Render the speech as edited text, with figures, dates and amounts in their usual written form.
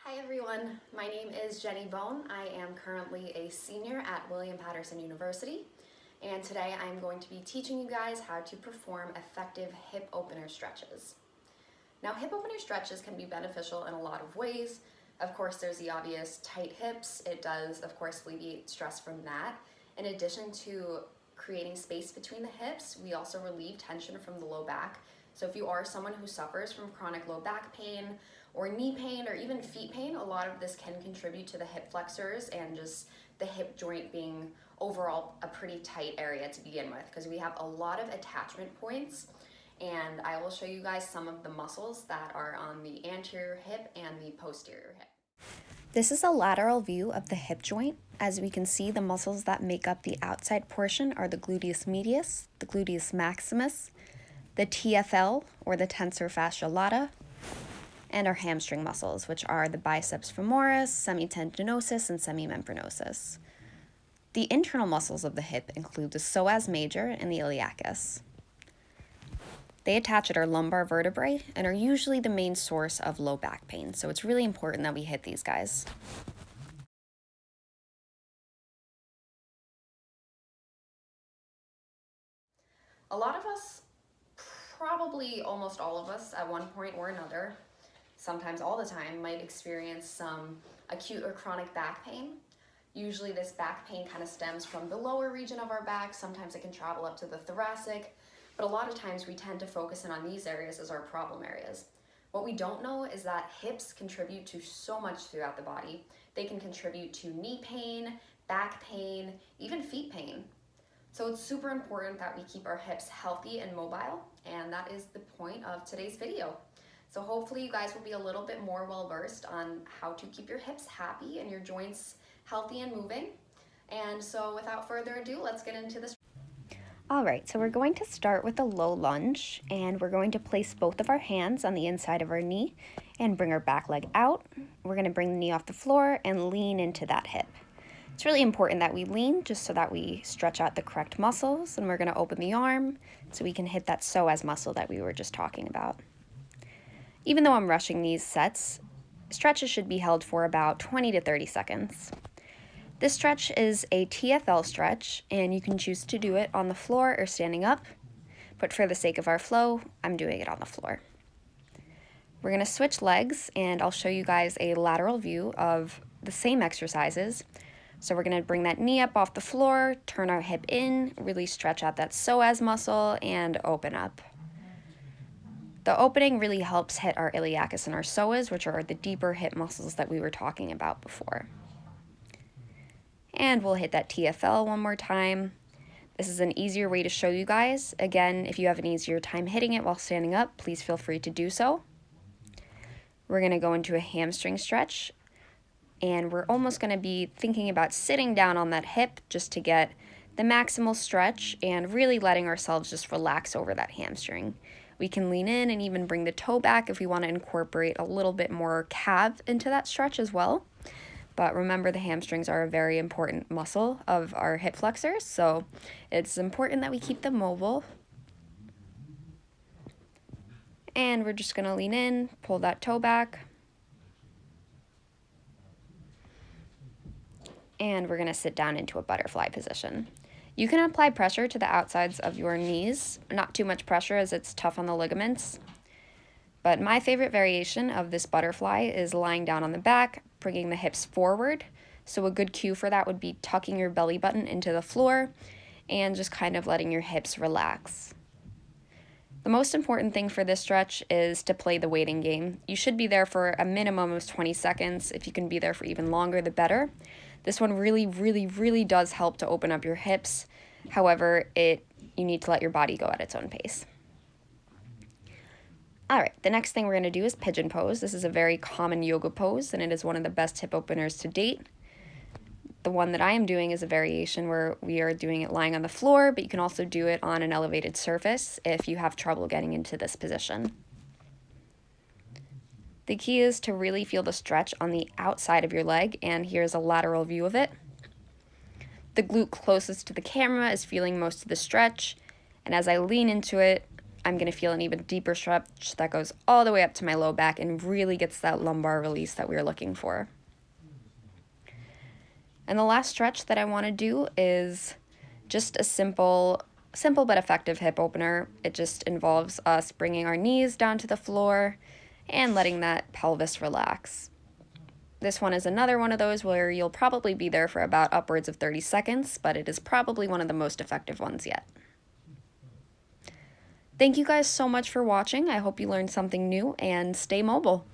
Hi everyone, my name is Jenny Bohn. I am currently a senior at William Patterson University, and today I'm going to be teaching you guys how to perform effective hip opener stretches. Now, hip opener stretches can be beneficial in a lot of ways. Of course, there's the obvious tight hips. It does, of course, alleviate stress from that. In addition to creating space between the hips, we also relieve tension from the low back. So if you are someone who suffers from chronic low back pain or knee pain or even feet pain, a lot of this can contribute to the hip flexors and just the hip joint being overall a pretty tight area to begin with, because we have a lot of attachment points, and I will show you guys some of the muscles that are on the anterior hip and the posterior hip. This is a lateral view of the hip joint. As we can see, the muscles that make up the outside portion are the gluteus medius, the gluteus maximus, the TFL, or the tensor fascia lata, and our hamstring muscles, which are the biceps femoris, semitendinosus, and semimembranosus. The internal muscles of the hip include the psoas major and the iliacus. They attach at our lumbar vertebrae and are usually the main source of low back pain, so it's really important that we hit these guys. A lot of us, probably almost all of us at one point or another, sometimes all the time, might experience some acute or chronic back pain. Usually this back pain kind of stems from the lower region of our back. Sometimes it can travel up to the thoracic, but a lot of times we tend to focus in on these areas as our problem areas. What we don't know is that hips contribute to so much throughout the body. They can contribute to knee pain, back pain, even feet pain. So it's super important that we keep our hips healthy and mobile, and that is the point of today's video. So hopefully you guys will be a little bit more well-versed on how to keep your hips happy and your joints healthy and moving. And so without further ado, let's get into this. All right, so we're going to start with a low lunge, and we're going to place both of our hands on the inside of our knee and bring our back leg out. We're going to bring the knee off the floor and lean into that hip. It's really important that we lean just so that we stretch out the correct muscles, and we're going to open the arm so we can hit that psoas muscle that we were just talking about. Even though I'm rushing these sets, stretches should be held for about 20 to 30 seconds. This stretch is a TFL stretch, and you can choose to do it on the floor or standing up, but for the sake of our flow, I'm doing it on the floor. We're going to switch legs, and I'll show you guys a lateral view of the same exercises. So we're going to bring that knee up off the floor, turn our hip in, really stretch out that psoas muscle, and open up. The opening really helps hit our iliacus and our psoas, which are the deeper hip muscles that we were talking about before. And we'll hit that TFL one more time. This is an easier way to show you guys. Again, if you have an easier time hitting it while standing up, please feel free to do so. We're going to go into a hamstring stretch, and we're almost going to be thinking about sitting down on that hip just to get the maximal stretch and really letting ourselves just relax over that hamstring. We can lean in and even bring the toe back if we want to incorporate a little bit more calf into that stretch as well. But remember, the hamstrings are a very important muscle of our hip flexors, so it's important that we keep them mobile. And we're just going to lean in, pull that toe back. And we're going to sit down into a butterfly position. You can apply pressure to the outsides of your knees, not too much pressure as it's tough on the ligaments. But my favorite variation of this butterfly is lying down on the back, bringing the hips forward. So a good cue for that would be tucking your belly button into the floor and just kind of letting your hips relax. The most important thing for this stretch is to play the waiting game. You should be there for a minimum of 20 seconds. If you can be there for even longer, the better. This one really does help to open up your hips. However, you need to let your body go at its own pace. All right, the next thing we're going to do is pigeon pose. This is a very common yoga pose, and it is one of the best hip openers to date. The one that I am doing is a variation where we are doing it lying on the floor, but you can also do it on an elevated surface if you have trouble getting into this position. The key is to really feel the stretch on the outside of your leg, and here's a lateral view of it. The glute closest to the camera is feeling most of the stretch, and as I lean into it, I'm going to feel an even deeper stretch that goes all the way up to my low back and really gets that lumbar release that we were looking for. And the last stretch that I want to do is just a simple but effective hip opener. It just involves us bringing our knees down to the floor and letting that pelvis relax. This one is another one of those where you'll probably be there for about upwards of 30 seconds, but it is probably one of the most effective ones yet. Thank you guys so much for watching. I hope you learned something new, and stay mobile.